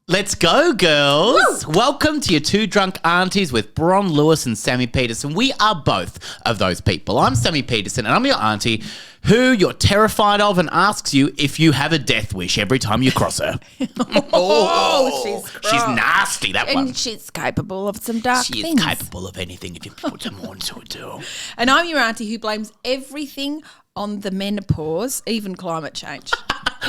Let's go, girls. Woo! Welcome to your Two Drunk Aunties with Bron Lewis and Sammy Petersen. We are both of those people. I'm Sammy Petersen and I'm your auntie who you're terrified of and asks you if you have a death wish every time you cross her. She's nasty, that one. And she's capable of some dark things. She is capable of anything if you put them on to do. And I'm your auntie who blames everything on the menopause, even climate change.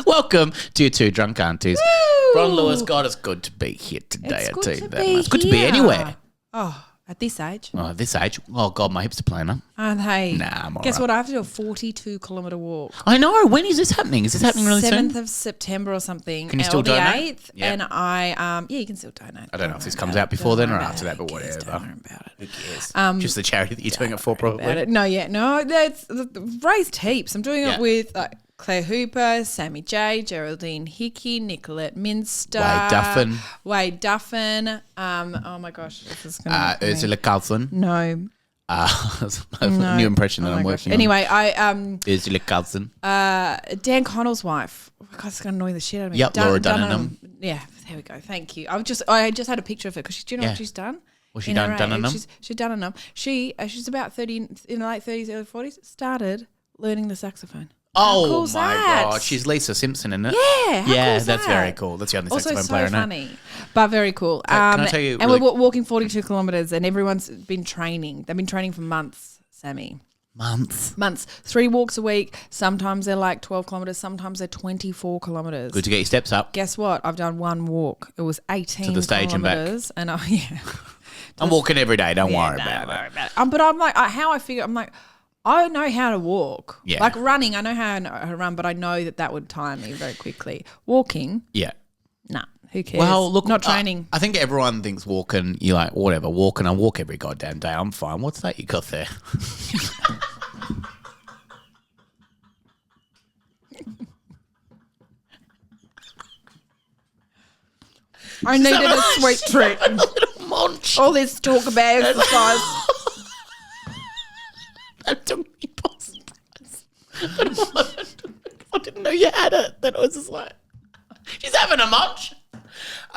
Welcome to your Two Drunk Aunties. Woo! Bron Lewis, God, it's good to be here today. It's I good tell to you be that much. It's good to be here. anywhere. Oh, at this age. Oh, this age. Oh, God, my hips are playing up. Aren't they? Nah, I'm all Guess right. what? I have to do a 42-kilometre walk. I know. When is this happening? Is this happening really soon? 7th of September or something. Can you still or the donate? 8th. Yeah. And I, you can still donate. I don't know if this comes out before then or after that, but whatever. Don't worry about it. Who cares? Just the charity that you're doing it for, probably. No, that's raised heaps. I'm doing Yeah. it with Claire Hooper, Sammy J, Geraldine Hickey, Nicolette Minster, Wade Duffin. Oh my gosh, this is going to Ursula Carlson. No. New impression that I'm working on. Anyway, Ursula Carlson. Dan Connell's wife. Oh my God, it's going to annoy the shit out of me. Yep, Laura Dunham. Yeah, there we go. Thank you. I just had a picture of her because do you know what she's done? What's she done? Dunham? She's Dunham. She's about 30, in the late 30s, early 40s. Started learning the saxophone. Oh my God, she's Lisa Simpson, isn't it? Yeah, that's very cool. That's the only saxophone player I know. Also so funny, but very cool. Can I tell you? And we're walking 42 kilometres, and everyone's been training. They've been training for months, Sammy. Months. 3 walks a week. Sometimes they're like 12 kilometres. Sometimes they're 24 kilometres. Good to get your steps up. Guess what? I've done one walk. It was 18 to the stage and back. And I'm walking every day. Don't worry about it. But I'm like, how I figure, I'm like, I know how to walk. Yeah. Like running, I know how to run, but I know that would tire me very quickly. Walking, Yeah. nah, who cares? Well, look, not training. I think everyone thinks walking, you're like, whatever, walking, I walk every goddamn day. I'm fine. What's that you got there? I needed a sweet treat. A little munch. All this talk about exercise. That took me by surprise. I didn't know you had it. Then I was just like, she's having a munch.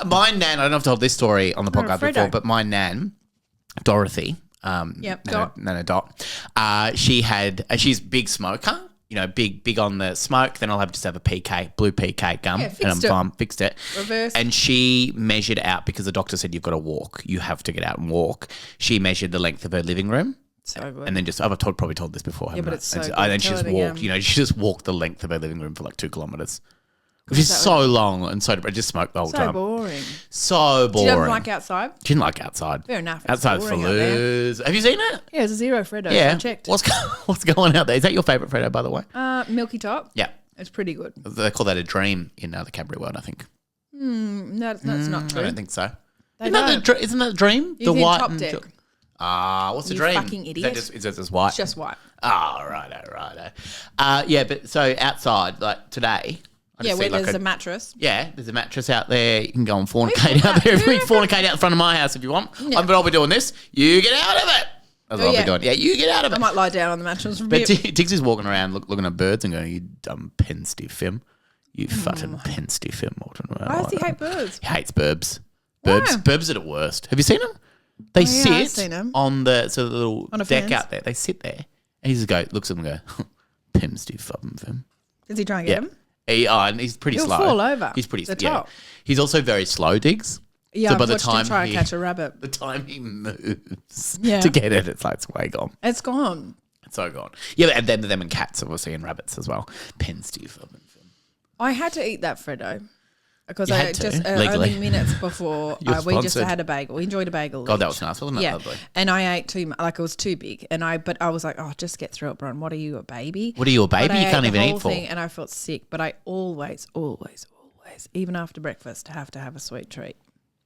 My nan, I don't know if I've told this story on the podcast before, but my nan, Dorothy, Nana Dot, she's a big smoker. You know, big on the smoke. Then I'll just have a PK, blue PK gum, and I'm fine. Fixed it. Reverse. And she measured out because the doctor said you've got to walk. You have to get out and walk. She measured the length of her living room. So good. And then I've probably told this before. Yeah, but it's so good. And then she just walked. She just walked the length of her living room for like 2 kilometres. Which is so long and so I just smoked the whole time. So boring. She doesn't like outside? She didn't like outside. Fair enough. Outside's for losers. Have you seen it? Yeah, it's a zero Freddo. Yeah. I checked. What's going out there? Is that your favourite Freddo, by the way? Milky Top. Yeah. It's pretty good. They call that a dream in the Cadbury world, I think. No, that's not true. I don't think so. Isn't that the dream? The white Top Deck. What's the dream? Fucking idiot. Is that just white? It's just white. Righto. Yeah, but so outside, like today... Yeah, where there's a mattress. Yeah, there's a mattress out there. You can go and fornicate out there. You can fornicate out in front of my house if you want. Yeah. But I'll be doing this. You get out of it. That's what I'll be doing. Yeah, you get out of it. I might lie down on the mattress for a But bit. Tiggs is walking around looking at birds and going, you dumb pen stiff film. You fucking pen stiff film. Why does he hate birds? He hates burbs. Why? Burbs are the worst. Have you seen them? They I've sit seen 'em. on the little On a deck fence. out there. They sit there. And he just looks at them and go, pen stiff fucking film. Does he try and get him? And he's pretty He'll slow. fall over. He's pretty The slow. top. He's also very slow, Diggs. Yeah, So by I've the watched him time try and catch a rabbit. The time he moves Yeah. to get it, it's like it's way gone. It's gone. It's so gone. Yeah, and then them and cats, obviously, and rabbits as well. Pen stiff. I had to eat that Freddo because You I had to, just legally. only minutes before You're we just sponsored. had a bagel. We enjoyed a bagel. God, that each. was nice, wasn't it? Yeah, Lovely. and I ate too much. Like it was too big, but I was like, oh, just get through it, Bron. What are you, a baby? What are you, a baby? But I You can't ate even the eat whole for. thing, and I felt sick. But I always, even after breakfast, have to have a sweet treat.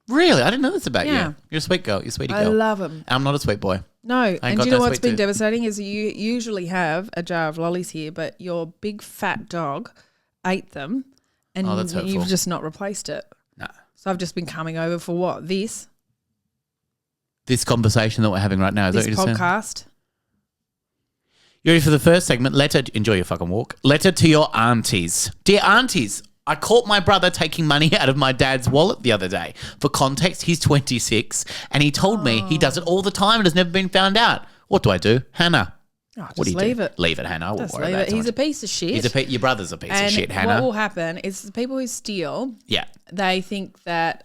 Really? I didn't know this about Yeah. you. You're a sweet girl. You're a sweetie I girl. love them. And I'm not a sweet boy. No, and got do you know that what's sweet been tooth. devastating is you usually have a jar of lollies here, but your big fat dog ate them, and Oh, that's hurtful. you've just not replaced it. No. So I've just been coming over for what? This Conversation that we're having right now. Is this that what you're saying? podcast. You ready for the first segment? Enjoy your fucking walk. Letter to your aunties. Dear aunties, I caught my brother taking money out of my dad's wallet the other day. For context, he's 26 and he told me he does it all the time and has never been found out. What do I do? Hannah. Oh, What do you leave do? it. Leave it, Hannah. I won't Just worry leave about it. it. He's a piece of shit. Your brother's a piece of shit, And Hannah. what will happen is the people who steal, Yeah. they think that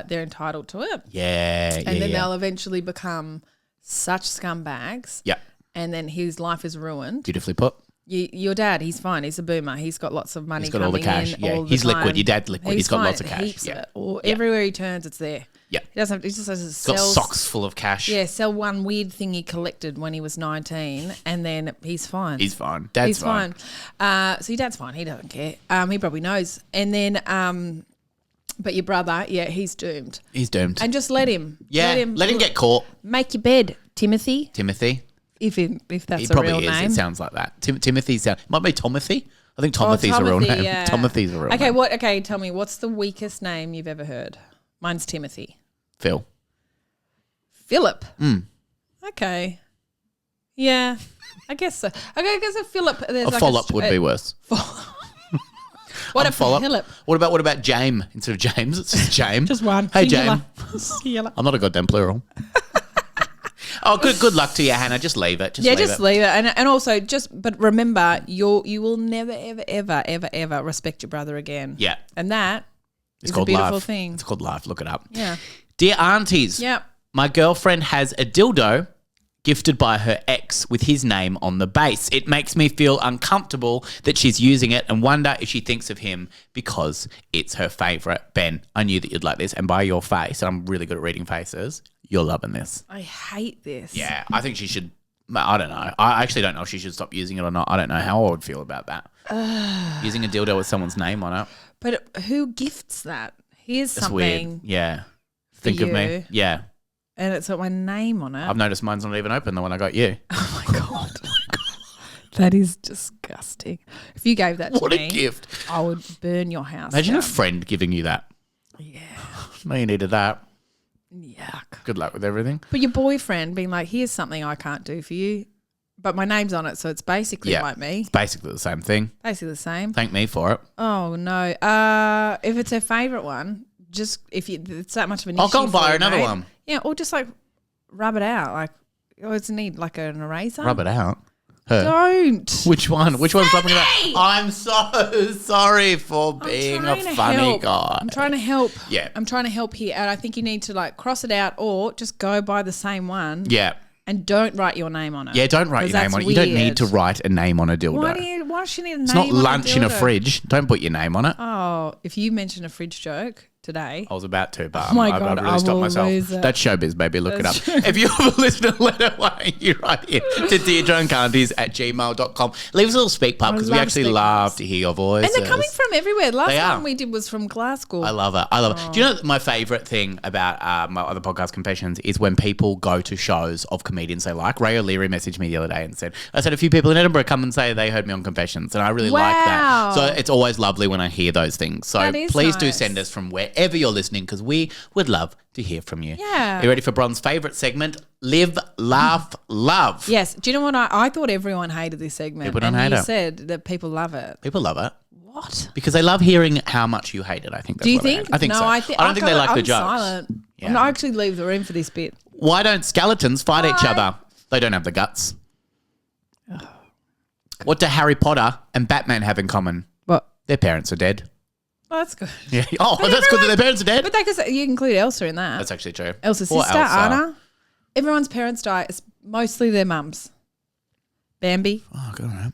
they're entitled to it. Yeah. And then they'll eventually become such scumbags. Yeah. And then his life is ruined. Beautifully put. Your dad, he's fine. He's a boomer. He's got lots of money. He's got all the cash. In yeah. all the He's time. liquid. Your dad's liquid. He's got fine. lots of cash. Heaps Yeah. of it. Or everywhere he turns, it's there. Yeah. He doesn't have. He just has to He's got sell socks full of cash. Yeah, sell one weird thing he collected when he was 19, and then he's fine. He's fine. Dad's fine. So your dad's fine. He doesn't care. He probably knows. And then, but your brother, yeah, he's doomed. He's doomed. And just let him. Yeah. Let him get caught. Make your bed, Timothy. If that's He a probably real is. name. It sounds like that. Timothy might be Tomothy. I think Tomothy's a real name. Yeah. Tomothy's a real okay, name. Okay, tell me, what's the weakest name you've ever heard? Mine's Timothy. Phil. Philip. Okay. Yeah, I guess so. Okay, I guess a Philip. A Follop would be worse. What a Follop. Philip. What about Jame instead of James? It's just James. Just one. Hey, Singular. Jame. Singular. I'm not a goddamn plural. Oh, good luck to you, Hannah. Just leave it. Just leave it. And also but remember, you will never, ever respect your brother again. Yeah. And that It's is called a beautiful life. thing. It's called life. Look it up. Yeah. Dear aunties. Yep. My girlfriend has a dildo gifted by her ex with his name on the base. It makes me feel uncomfortable that she's using it and wonder if she thinks of him because it's her favourite. Ben, I knew that you'd like this, and by your face, and I'm really good at reading faces, you're loving this. I hate this. Yeah, I think she should. I don't know. I actually don't know if she should stop using it or not. I don't know how I would feel about that. Using a dildo with someone's name on it. But who gifts that? Here's That's something. weird. Yeah. Think of me. you. Yeah. And it's got my name on it. I've noticed mine's not even open, the one I got you. Oh my God. That is disgusting. If you gave that to What me, a gift. I would burn your house Imagine down. a friend giving you that. Yeah. No, you needed that. Yuck. Good luck with everything. But your boyfriend being like, here's something I can't do for you, but my name's on it, so it's basically like me. It's basically the same thing. Basically the same. Thank me for it. Oh, no. If it's her favourite one, just if it's that much of an I'll issue go and buy for her you, another mate. one. Yeah, or just like rub it out. Like, does it need like an eraser? Rub it out. Her. Don't. Which one? Which one's rubbing it out? I'm so sorry for being a trying to funny help. guy. I'm trying to help. Yeah. I'm trying to help here. And I think you need to like cross it out or just go buy the same one. Yeah. And don't write your name on it. Yeah, don't write your name on it. You don't need to write a name on a dildo. Why does she need a name It's not on lunch in a dildo? fridge. Don't put your name on it. Oh, if you mention a fridge joke today. I was about to, but Oh my I've God, really I stopped will myself. lose it. That's showbiz, baby. Look it up. If you have a listener letter, why don't you write in to deardrunkaunties@gmail.com. Leave us a little speak pipe because we love actually speak love pipes. to hear your voice. And they're coming from everywhere. Last They are. one we did was from Glasgow. I love it. I love it. Do you know my favourite thing about my other podcast, Confessions, is when people go to shows of comedians they like. Ray O'Leary messaged me the other day and said, I said a few people in Edinburgh come and say they heard me on Confessions, and I really like that. Wow. So it's always lovely when I hear those things. So That is please do nice. send us from wherever you're listening because we would love to hear from you. Yeah. Are you ready for Bron's favourite segment? Live, laugh, love. Yes. Do you know what? I thought everyone hated this segment. People don't and hate you it. said that people love it. People love it. What? Because they love hearing how much you hate it. I think that's Do you what they think? hate. I think no, so. I don't think they like the jokes. Silent. Yeah. I'm not actually leave the room for this bit. Why don't skeletons fight each Why? other? They don't have the guts. What do Harry Potter and Batman have in common? What? Their parents are dead. Oh, that's good. Yeah. Oh, that's good that their parents are dead. But you include Elsa in that. That's actually true. Elsa's Or sister, Elsa. Anna. Everyone's parents die. It's mostly their mums. Bambi. Oh, good. All right.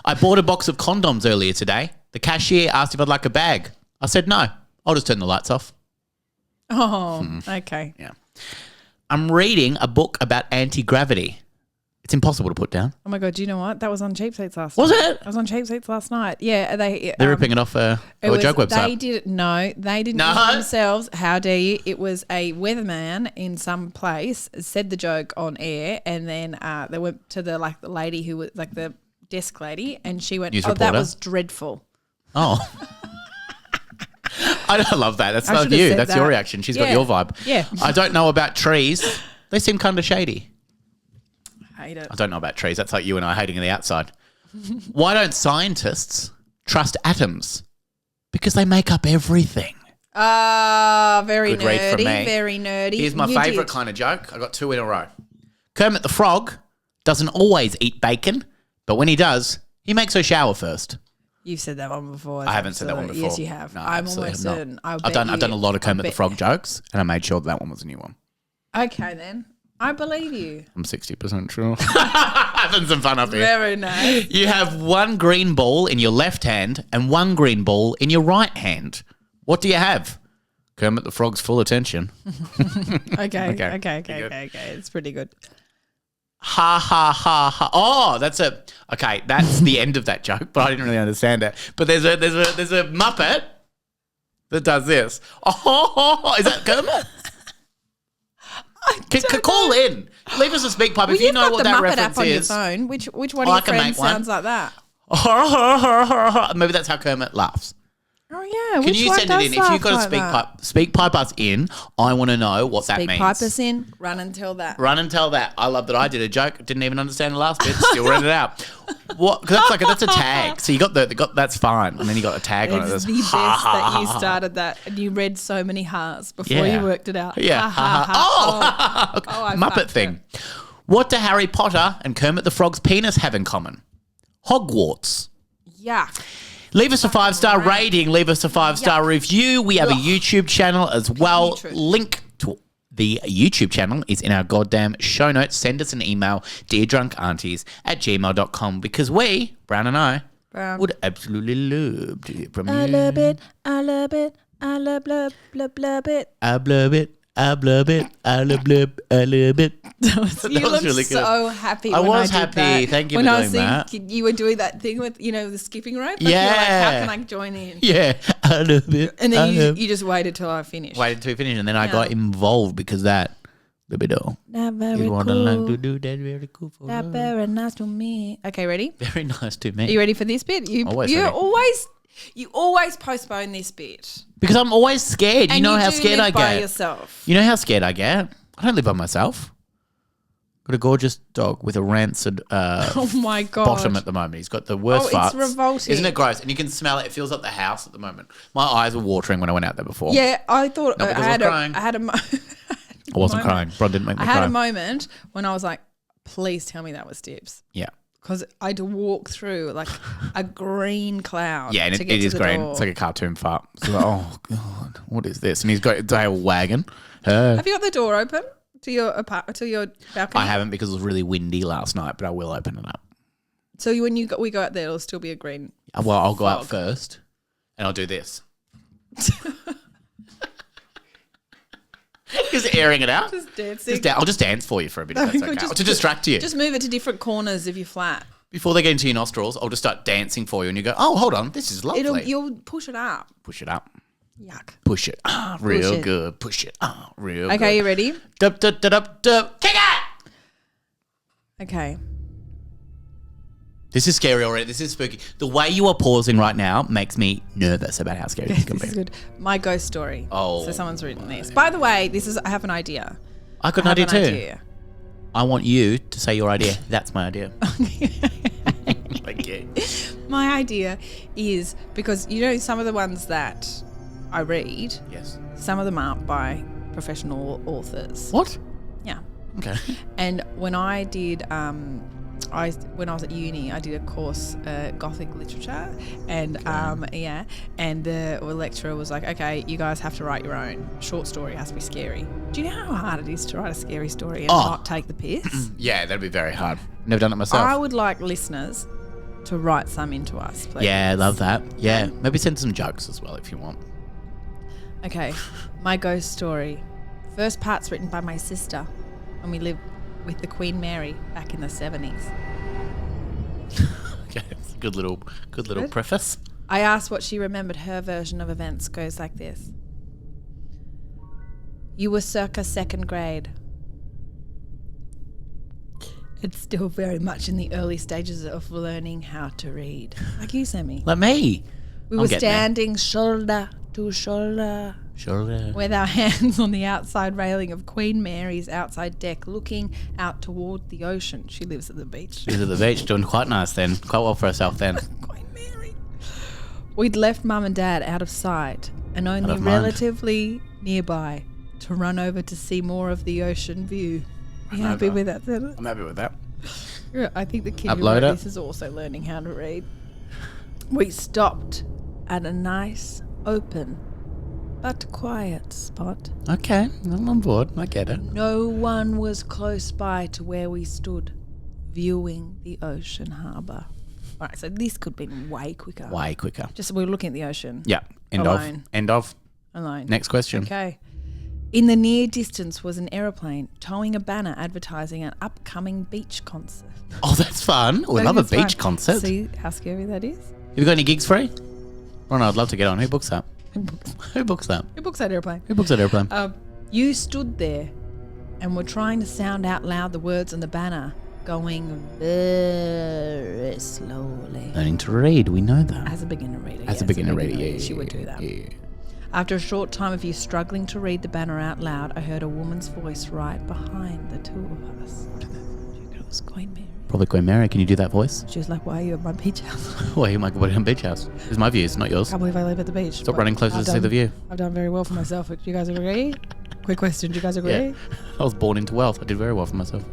I bought a box of condoms earlier today. The cashier asked if I'd like a bag. I said no. I'll just turn the lights off. Oh, okay. Yeah. I'm reading a book about anti-gravity. It's impossible to put down. Oh my God, do you know what? That was on Cheap Seats last Was night. it? I was on Cheap Seats last night. Yeah, They're ripping it off a joke website. They didn't they didn't No. do it themselves. How dare you? It was a weatherman in some place said the joke on air, and then they went to the lady who was like the desk lady, and she went, News "Oh, that reporter? was dreadful." Oh. I love that. That's I not should've you. said That's your that. reaction. She's got Yeah. your vibe. Yeah. I don't know about trees. They seem kind of shady. Hate it. I don't know about trees. That's like you and I hating the outside. Why don't scientists trust atoms? Because they make up everything. Very Good read from nerdy. me. Very nerdy. Here's my favourite kind of joke. I got 2 in a row. Kermit the Frog doesn't always eat bacon, but when he does, he makes her shower first. You've said that one before. I haven't said that one before. Yes, you have. No, I'm almost certain. I've done a lot of Kermit the Frog jokes, and I made sure that one was a new one. Okay, then. I believe you. I'm 60% sure. Having some fun up here. Very nice. You have 1 green ball in your left hand and 1 green ball in your right hand. What do you have? Kermit the Frog's full attention. Okay. It's pretty good. Ha ha ha ha. Oh, that's the end of that joke, but I didn't really understand it. But there's a Muppet that does this. Oh, is that Kermit? Call in. Leave us a speak pipe if you know what that reference is. You've got the Muppet app on your phone. Which one of your friends sounds like that? Maybe that's how Kermit laughs. Oh, yeah. Can you send it in? If you've got a speak pipe us in, I want to know what that means. Speak pipe us in, run and tell that. Run and tell that. I love that I did a joke, didn't even understand the last bit, still read it out. What? Because that's a tag. So you got that's fine. And then you got a tag on it. It's the best that you started that and you read so many ha's before you worked it out. Yeah. Muppet thing. What do Harry Potter and Kermit the Frog's penis have in common? Hogwarts. Yuck. Leave us a 5-star rating. Leave us a 5-star review. We have a YouTube channel as well. Link to the YouTube channel is in our goddamn show notes. Send us an email, deardrunkaunties@gmail.com, because we, Brown and I, would absolutely love to hear from you. I love it. I love it. I love it. I love it. I love it. I love it. I love it. I love it. You looked really so happy. I was happy. Thank you for doing that. You were doing that thing with, the skipping rope. Yeah. You're like, how can I join in? Yeah. I love it. And then you just waited till I finished. Waited till we finished, and then I got involved because that. Libido. Not very you cool. Like to do that very cool for Not very nice to me. Okay, ready? Very nice to me. Are you ready for this bit? You always postpone this bit. Because I'm always scared. You know how scared I get. By yourself. You know how scared I get. I don't live by myself. Got a gorgeous dog with a rancid oh my God. bottom at the moment. He's got the worst farts. It's revolting. Isn't it gross? And you can smell it. It fills up the house at the moment. My eyes were watering when I went out there before. Yeah, I thought I wasn't crying. Bron didn't make me cry. I had a moment when I was like, please tell me that was Dibs. Yeah. Because I had to walk through like a green cloud. Yeah, and it is green. Door. It's like a cartoon fart. It's like, oh, God, what is this? And he's got a tail wagging. Have you got the door open to your balcony? I haven't because it was really windy last night, but I will open it up. So when we go out there, it'll still be a green Well, I'll go out first and I'll do this. Just airing it out. Just dancing. I'll just dance for you for a bit if that's okay. To distract you. Just move it to different corners of your flat. Before they get into your nostrils, I'll just start dancing for you and you go, oh, hold on, this is lovely. You'll push it up. Push it up. Yuck. Push it. Real good. Push it. Real good. Okay, you ready? Dup, dup, dup, dup, dup. Kick it! Okay. This is scary already. This is spooky. The way you are pausing right now makes me nervous about how scary this can be. This is good. My ghost story. Oh. So someone's written this. By the way, I have an idea. I got an idea too. I want you to say your idea. That's my idea. Thank you. My idea is, because some of the ones that I read, yes, some of them aren't by professional authors. What? Yeah. Okay. And when I did, when I was at uni, I did a course, Gothic literature, and and the lecturer was like, "Okay, you guys have to write your own short story. It has to be scary." Do you know how hard it is to write a scary story and not take the piss? Yeah, that'd be very hard. Never done it myself. I would like listeners to write some into us, please. Yeah, love that. Yeah, maybe send some jokes as well if you want. Okay, my ghost story. First part's written by my sister, and we lived with the Queen Mary back in the 70s. Okay, it's a good little preface. I asked what she remembered. Her version of events goes like this. You were circa second grade. It's still very much in the early stages of learning how to read. Like you, Sammy. Like me. We were standing shoulder to shoulder with our hands on the outside railing of Queen Mary's outside deck, looking out toward the ocean. She lives at the beach. She lives at the beach, doing quite nice then. Quite well for herself then. Queen Mary. We'd left Mum and Dad out of sight and only relatively nearby to run over to see more of the ocean view. Are you happy with that sentence? I'm happy with that. I think the kid who wrote this is also learning how to read. We stopped at a nice, open, but quiet spot. Okay, I'm on board. I get it. No one was close by to where we stood, viewing the ocean harbour. All right, so this could have been way quicker. Way quicker. Just we were looking at the ocean. Yeah. End of. Alone. Next question. Okay. In the near distance was an aeroplane towing a banner advertising an upcoming beach concert. Oh, that's fun. We love a beach concert. See how scary that is? Have you got any gigs free? Ron, I'd love to get on. Who books that? Who books that? Who books that aeroplane? Who books that aeroplane? You stood there and were trying to sound out loud the words on the banner, going very slowly. Learning to read, we know that. As a beginner reader. As a beginner reader, yeah. She would do that. Yeah. After a short time of you struggling to read the banner out loud, I heard a woman's voice right behind the two of us. It was Queen Mary. Probably Queen Mary. Can you do that voice? She was like, why are you at my beach house? Why are you at my beach house? It's my views, not yours. I can't believe I live at the beach. Stop running closer to see the view. I've done very well for myself. Do you guys agree? Quick question. Do you guys agree? Yeah. I was born into wealth. I did very well for myself.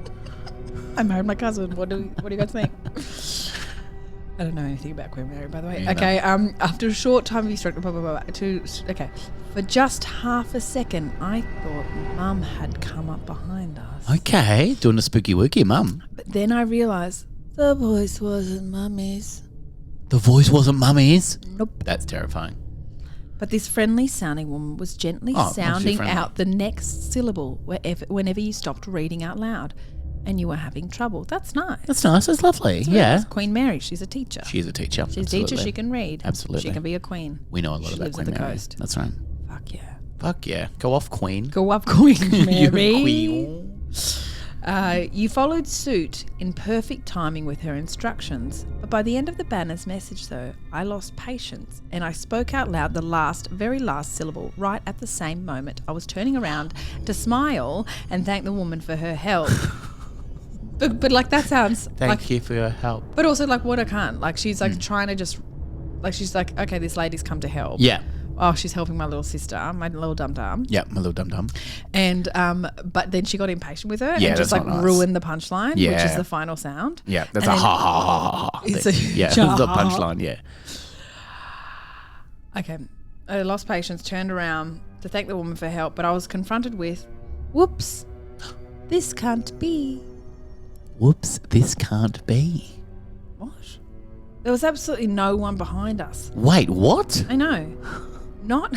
I married my cousin. What do you guys think? I don't know anything about Queen Mary, by the way. Okay, after a short time of you struck, okay. For just half a second, I thought Mum had come up behind us. Okay, doing a spooky wookie, Mum. But then I realised the voice wasn't Mummy's. The voice wasn't Mummy's? Nope. That's terrifying. But this friendly sounding woman was gently sounding out the next syllable whenever you stopped reading out loud. And you were having trouble. That's nice. That's nice. That's lovely. That's yeah. Nice. Queen Mary. She's a teacher. She's a teacher. She's a teacher. She can read. Absolutely. She can be a queen. We know a lot about Queen Mary. Coast. That's right. Fuck yeah. Fuck yeah. Go off, Queen. Go up, Queen Mary. You're a queen. You followed suit in perfect timing with her instructions. But by the end of the banner's message, though, I lost patience and I spoke out loud the very last syllable right at the same moment. I was turning around to smile and thank the woman for her help. But like that sounds Thank you for your help. But also like what I can't. Like she's like trying to just like she's like, okay, this lady's come to help. Yeah. Oh, she's helping my little sister, my little dum-dum. Yeah, my little dum-dum. And but then she got impatient with her and just like nice. ruined the punchline, which is the final sound. Yeah, that's a ha ha ha ha ha. It's that's the punchline, yeah. Okay. I lost patience, turned around to thank the woman for help, but I was confronted with, whoops, this can't be. Whoops, this can't be. What? There was absolutely no one behind us. Wait, what? I know. Not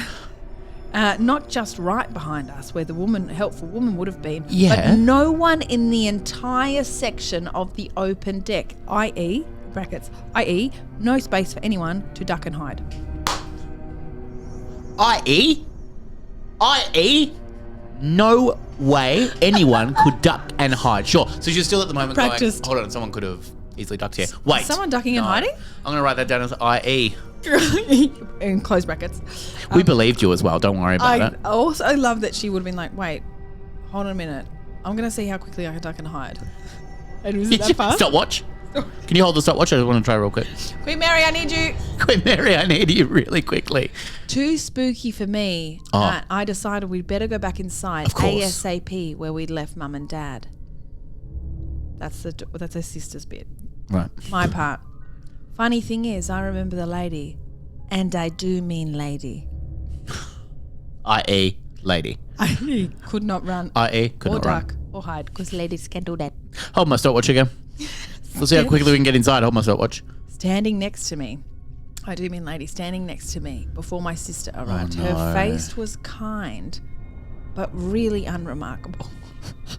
just right behind us where the helpful woman would have been, but no one in the entire section of the open deck, i.e., no space for anyone to duck and hide. I.e., no way anyone could duck and hide. Sure. So you're still at the moment Practiced. going, hold on, someone could have easily ducked here. Wait. Someone ducking and hiding? I'm going to write that down as I.E. In close brackets. We believed you as well. Don't worry about it. I also love that she would have been like, wait, hold on a minute. I'm going to see how quickly I can duck and hide. And was it that fast? Stopwatch? Can you hold the stopwatch? I just want to try real quick. Queen Mary, I need you. Queen Mary, I need you really quickly. Too spooky for me. I decided we'd better go back inside ASAP where we'd left Mum and Dad. That's her sister's bit. Right. My part. Funny thing is, I remember the lady. And I do mean lady. I.e. lady. I could not run. I.e. could not duck run. or hide because ladies can do that. Hold my stopwatch again. We'll see how quickly we can get inside. Hold my stopwatch. Standing next to me. I do mean lady. Standing next to me before my sister arrived. Oh, no. Her face was kind, but really unremarkable.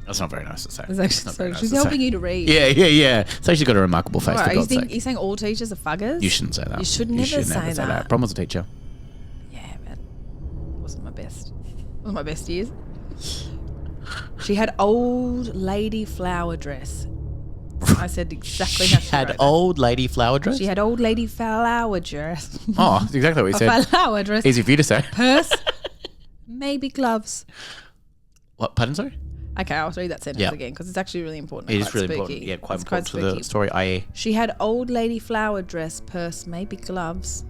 That's not very nice to say. She's helping you to read. Yeah. So she's got a remarkable face, for God's sake. You're saying all teachers are fuggers? You shouldn't say that. You should never say that. Bron was a teacher. Yeah, but wasn't my best. Wasn't my best years. She had old lady flower dress. I said exactly how she had old lady flower dress? She had old lady flower dress. Oh, that's exactly what we said. Flower dress. Easy for you to say. Purse. Maybe gloves. What? Pardon, sorry? Okay, I'll read that sentence again because it's actually really important. It is really important. Yeah, quite important to the story, i.e. She had old lady flower dress, purse, maybe gloves.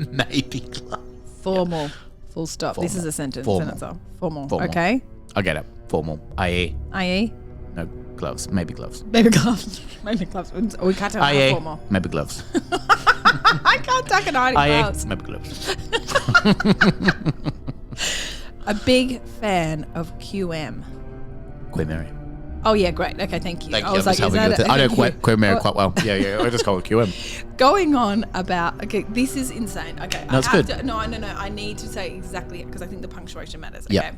Maybe gloves. Formal. Yeah. Full stop. Formal. This is a sentence. Formal. Formal. Okay. I get it. Formal. I.e. I.e. No gloves. Maybe gloves. Maybe gloves. Maybe gloves. We can't tell how formal. Maybe gloves. I can't tuck an eye in gloves. Maybe gloves. A big fan of QM. Queen Mary. Oh, yeah, great. Okay, thank you. Thank you. I was like, is that I know Queen Mary quite well. Yeah. I just call it QM. Going on about, okay, this is insane. Okay. No, it's good. No. I need to say exactly, because I think the punctuation matters. Okay. Yep.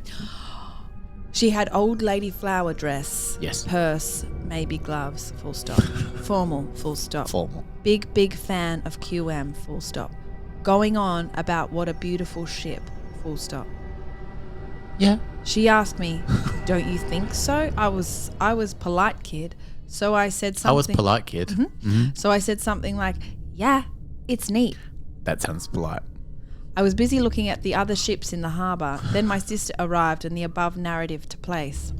She had old lady flower dress. Yes. Purse, maybe gloves, full stop. Formal, full stop. Formal. Big fan of QM, full stop. Going on about what a beautiful ship, full stop. Yeah. She asked me, don't you think so? I was polite, kid. So I said something. I was polite, kid. Mm-hmm. Mm-hmm. So I said something like, yeah, it's neat. That sounds polite. I was busy looking at the other ships in the harbour. Then my sister arrived and the above narrative took place.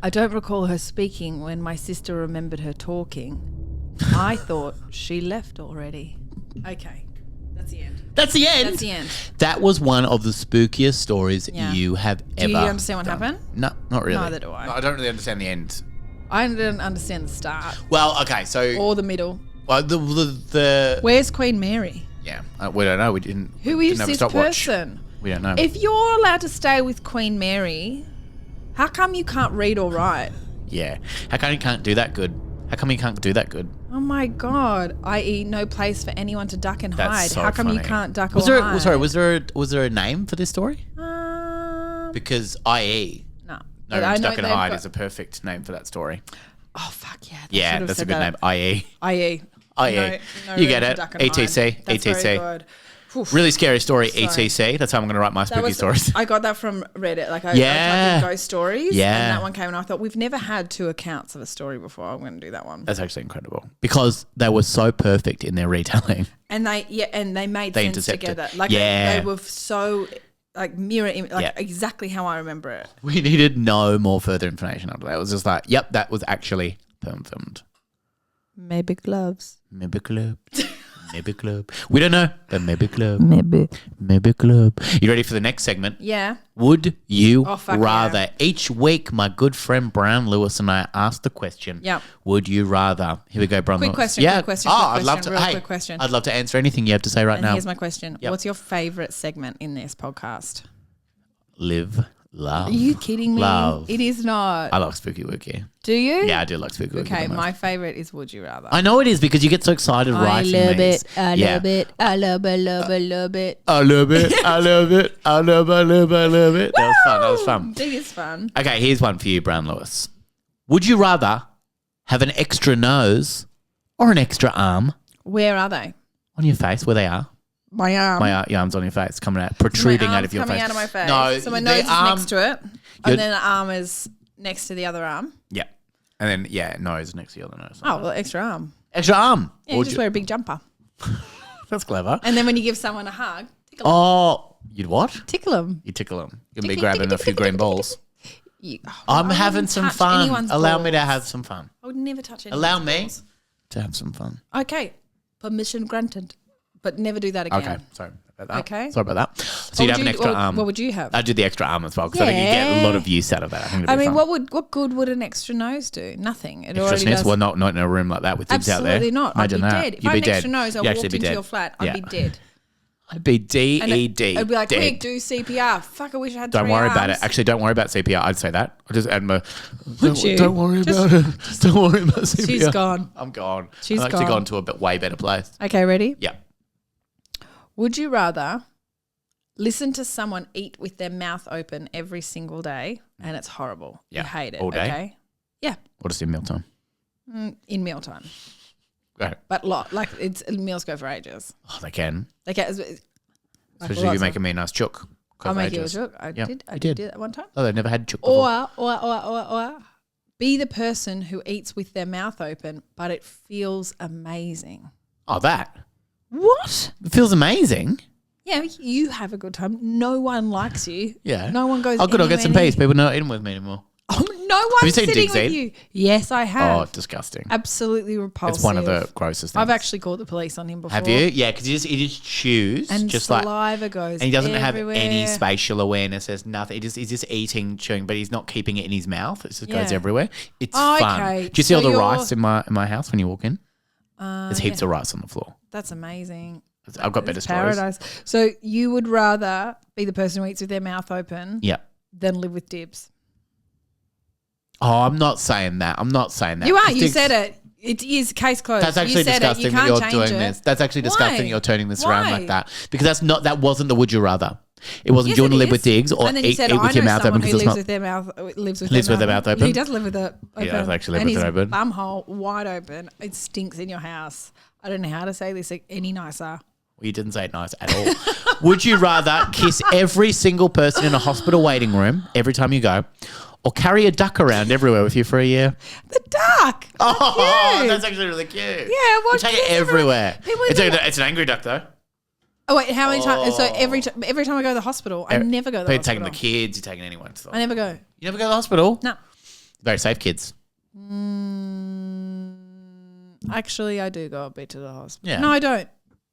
I don't recall her speaking when my sister remembered her talking. I thought she left already. Okay. That's the end. That's the end? That's the end. That was one of the spookiest stories you have ever Do you understand what happened? No, not really. Neither do I. No, I don't really understand the end. I didn't understand the start. Well, okay, so... Or the middle. Well, the Where's Queen Mary? Yeah, we don't know. We didn't... Who we is didn't this have a stopwatch. person? We don't know. If you're allowed to stay with Queen Mary, how come you can't read or write? Yeah. How come you can't do that good? How come you can't do that good? Oh my God! I.e., no place for anyone to duck and That's hide. so How come funny. you can't duck Was or there? hide? Sorry, was there a name for this story? Because IE, no one's duck and hide is a perfect name for that story. Oh fuck yeah! Yeah, that's a good name. IE. IE. IE. You get it. ETC. ETC. Really scary story. Sorry. ETC. That's how I'm going to write my spooky stories. I got that from Reddit. Like I typed in ghost stories. Yeah. And that one came, and I thought we've never had two accounts of a story before. I'm going to do that one. That's actually incredible because they were so perfect in their retelling. And they made sense together. Like they were so like mirror image, exactly how I remember it. We needed no more further information after that. It was just like, yep, that was actually filmed. Maybe gloves. Maybe club. Maybe club. We don't know, but maybe club. Maybe club. You ready for the next segment? Yeah. Would you rather? Yeah. Each week, my good friend Bron Lewis and I ask the question. Yeah. Would you rather? Here we go, Bron Lewis. Quick question. I'd love to. Quick question. I'd love to answer anything you have to say right now. Here's my question. Yep. What's your favourite segment in this podcast? Live, love. Are you kidding me? Love. It is not. I like Spooky Wookie. Do you? Yeah, I do like Spooky Wookie. Okay, my favourite is Would You Rather. I know it is because you get so excited writing these. I love it. I love it. Love it. Love it. I love it. I love it. I love it. That was fun. It is fun. Okay, here's one for you, Bron Lewis. Would you rather have an extra nose or an extra arm? Where are they? On your face, where they are. My arm. Your arm's on your face, coming out, protruding out of your face. Coming out of my face. No, so my nose is next to it, and then the arm is next to the other arm. Yeah. And then, nose next to the other nose. Oh, well, extra arm. Extra arm. Yeah, you just wear a big jumper. That's clever. And then when you give someone a hug, tickle them. Oh, you'd what? Tickle them. You tickle them. You'll be grabbing a few green balls. I I'm having some fun. Allow me to have some fun. I would never touch anyone's Allow me balls. to have some fun. Okay. Permission granted. But never do that again. Okay, sorry about that. Okay. Sorry about that. So you'd have an extra arm. What would you have? I'd do the extra arm as well because I think you get a lot of use out of that. I think what good would an extra nose do? Nothing. It already does. Well, not in a room like that with things out there. Absolutely not. Imagine I'd be that. dead. If I had an extra nose, I walked into your flat, I'd be dead. I'd be D-E-D. I'd be like, quick, do CPR. Fuck, I wish I had Don't worry about it. Actually, don't worry about CPR. I'd say that. I'd just add my... Don't worry about it. Don't worry about CPR. She's gone. I'm gone. She's actually gone to a way better place. Okay, ready? Yeah. Would you rather listen to someone eat with their mouth open every single day and it's horrible? Yeah. You hate it. All day? Okay? Yeah. Or just in mealtime? In mealtime. Right. But meals go for ages. Oh, they can. They can. Especially if you're making me a nice chook. I'll make you a chook. I did do that one time. Oh, they never had chook before. Or be the person who eats with their mouth open, but it feels amazing. Oh, that. What? It feels amazing. Yeah, you have a good time. No one likes you. Yeah. No one goes. Oh, good. I'll get some peace. People not eating with me anymore. Oh no one's sitting with you. Yes, I have. Oh, disgusting. Absolutely repulsive. It's one of the grossest things. I've actually called the police on him before. Have you? Yeah, because he just chews. And just saliva goes and he doesn't everywhere. have any spatial awareness. There's nothing. He's just eating, chewing, but he's not keeping it in his mouth. It just goes everywhere. It's fun. Okay. Do you see all the rice in my house when you walk in? There's heaps of rice on the floor. That's amazing. I've got better stories. Paradise. So you would rather be the person who eats with their mouth open than live with dibs? Oh, I'm not saying that. You are. You said it. It is case closed. That's actually disgusting that you're doing this. That's actually disgusting that you're turning this around like that. Because that wasn't the would you rather. It wasn't do you want to live with digs or eat with your mouth open because it's not. Lives with their mouth open. He does live with it open. He does actually live with it open. Bum hole wide open. It stinks in your house. I don't know how to say this any nicer. Well, you didn't say it nice at all. Would you rather kiss every single person in a hospital waiting room every time you go, or carry a duck around everywhere with you for a year? The duck. Oh, that's actually really cute. Yeah, well, take it everywhere. It's an angry duck though. Oh wait, how many times? So every time I go to the hospital, I never go to the hospital. You're taking the kids. You're taking anyone. I never go. You never go to the hospital? No. Very safe kids. Actually, I do go a bit to the hospital. Yeah. No, I don't.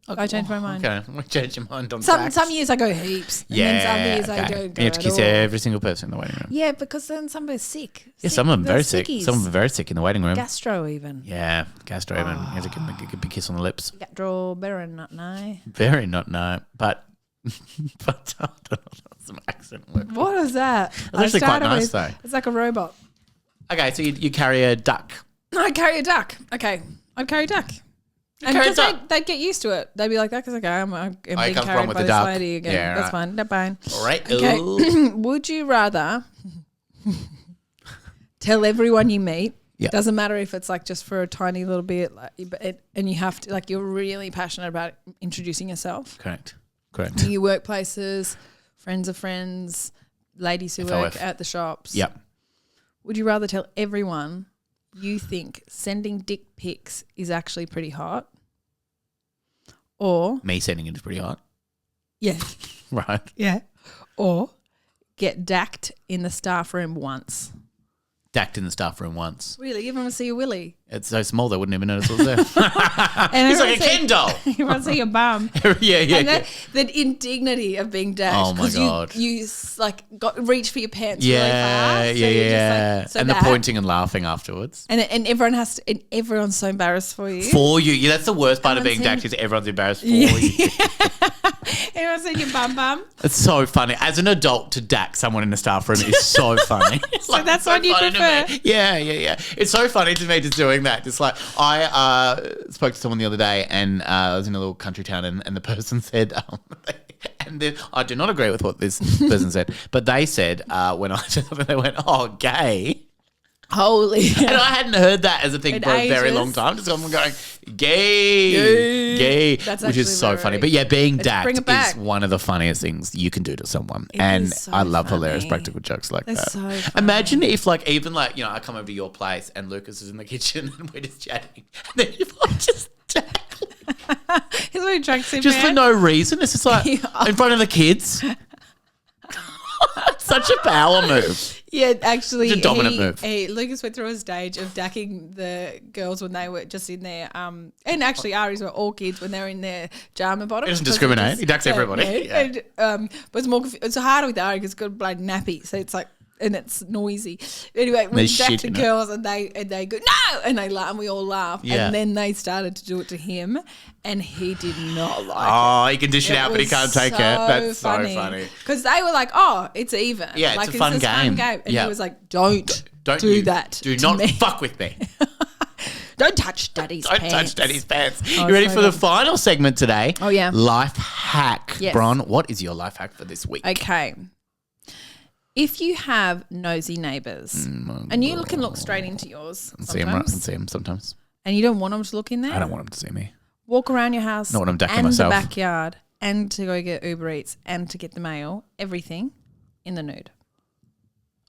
I changed my mind. Okay, I changed your mind on some years I go heaps. And then some years I don't go. You have to kiss every single person in the waiting room. Yeah, because then somebody's sick. Yeah, some of them very sick. Some of them are very sick in the waiting room. Gastro even. Yeah, gastro even. You have to give them a big kiss on the lips. Gastro, better not know. Very not know, but I don't know some accent word. What is that? It's actually quite nice though. It's like a robot. Okay, so you carry a duck. I carry a duck. Okay, I'd carry a duck. And because they'd get used to it. They'd be like, that's okay, I'm being carried by this lady again. Yeah, that's fine. That's fine. All right. Okay. Would you rather tell everyone you meet, doesn't matter if it's like just for a tiny little bit, and you have to, like, you're really passionate about introducing yourself? Correct. In your workplaces, friends of friends, ladies who work at the shops. Yep. Would you rather tell everyone you think sending dick pics is actually pretty hot? Or me sending it is pretty hot. Yeah. Right. Yeah. Or get dacked in the staff room once. Dacked in the staff room once. Really? Everyone see your willy? It's so small they wouldn't even notice it was there. It's like a Ken doll. Everyone see your bum. Yeah. And the indignity of being dacked. Oh my God. You like reach for your pants really fast. Yeah. And the pointing and laughing afterwards. And everyone everyone's so embarrassed for you. For you. Yeah, that's the worst part of being dacked is everyone's embarrassed for you. Everyone's seen your bum. It's so funny. As an adult, to dack someone in the staff room is so funny. So that's what you prefer? Yeah. It's so funny to me just doing that. Just like I spoke to someone the other day and I was in a little country town and the person said, I do not agree with what this person said, but they said when I said something, they went, "Oh, gay." Holy. And I hadn't heard that as a thing for a very long time. Just someone going, gay. Which is so funny. But yeah, being dacked is one of the funniest things you can do to someone. I love hilarious practical jokes like that. So funny. Imagine if I come over to your place and Lucas is in the kitchen and we're just chatting. And then if I just dack. He's wearing tracksuit. Just for no reason. It's just like in front of the kids. Such a power move. Yeah, actually, it's a dominant move. Lucas went through a stage of dacking the girls when they were just in their and actually Ari's were all kids when they were in their pajama bottoms. He doesn't discriminate. He dacks everybody. But it's harder with Ari because it's got a bloody nappy, so it's like. And it's noisy. Anyway, we dacked the girls and they go, no! And they laugh and we all laugh. Yeah. And then they started to do it to him and he did not like it. Oh, he can dish it out but he can't take it. That's so funny. Because they were like, oh, it's even. Yeah, like, it's a fun game. And he was like, don't do that. Do not fuck with me. Don't touch Daddy's pants. Don't touch Daddy's pants. You ready for the final segment today? Oh, yeah. Life hack. Yes. Bron, what is your life hack for this week? Okay. If you have nosy neighbours and you can look straight into yours I can see them sometimes. And you don't want them to look in there? I don't want them to see me. Walk around your house not when I'm decking and myself. The backyard and to go get Uber Eats and to get the mail, everything in the nude.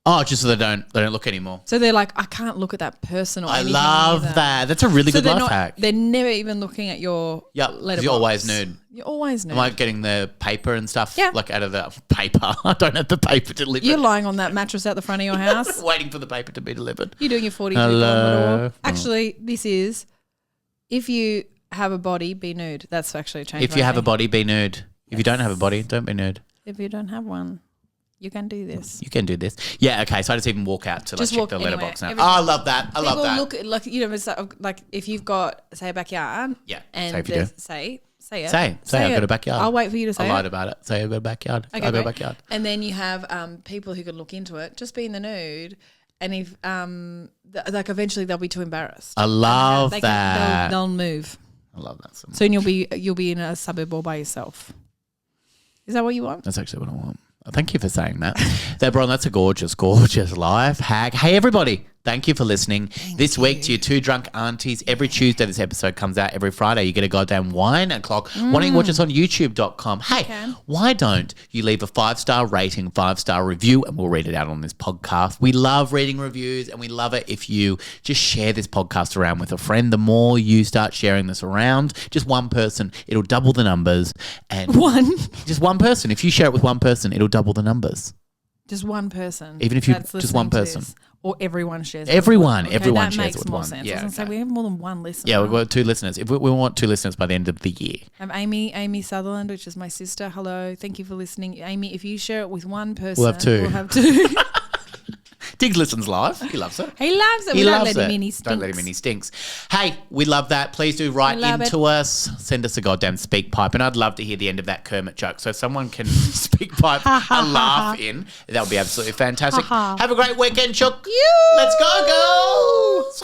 Oh, just so they don't look anymore. So they're like, I can't look at that person or anything. I love that. That's a really good life hack. They're never even looking at your letterbox. You're always nude. You're always nude. Am I getting the paper and stuff? Yeah. Like out of the paper. I don't have the paper delivered. You're lying on that mattress out the front of your house. Waiting for the paper to be delivered. You're doing your 40 Hello. Actually, this is, if you have a body, be nude. That's actually a change. If you have a body, be nude. Yes. If you don't have a body, don't be nude. If you don't have one. You can do this. You can do this. Yeah, okay. So I just even walk out to check the letterbox now. Oh, I love that. I love that. Look at, like, you know, it's like if you've got, say, a backyard. Yeah. And say if you do. Say it. Say I've got a backyard. I'll wait for you to say I lied about it. Say I've got a backyard. Okay, I've got a backyard. And then you have people who could look into it, just be in the nude. And if, like, eventually they'll be too embarrassed. I love that. They'll move. I love that so much. Soon you'll be in a suburb all by yourself. Is that what you want? That's actually what I want. Thank you for saying that. Bron, that's a gorgeous, gorgeous life hack. Hey, everybody. Thank you for listening. This week to your two drunk aunties. Every Tuesday this episode comes out. Every Friday you get a goddamn wine o'clock. Why don't you watch us on youtube.com? Hey, why don't you leave a 5-star rating, 5-star review, and we'll read it out on this podcast. We love reading reviews, and we love it if you just share this podcast around with a friend. The more you start sharing this around, just one person, it'll double the numbers. And just one person. If you share it with one person, it'll double the numbers. Just one person. Even if you just one person. Or everyone shares it. Everyone shares it with one. That makes more sense. I was going to say we have more than one listener. Yeah, we've got 2 listeners. If we want 2 listeners by the end of the year. I'm Amy Sutherland, which is my sister. Hello. Thank you for listening. Amy, if you share it with one person, we'll have 2. Diggs listens live. He loves it. He loves it. Don't let him in. He stinks. Don't let him in. He stinks. Hey, we love that. Please do write into us. Send us a goddamn speak pipe. And I'd love to hear the end of that Kermit joke. So if someone can speak pipe a laugh in, that would be absolutely fantastic. Have a great weekend, Chook. Let's go, girls.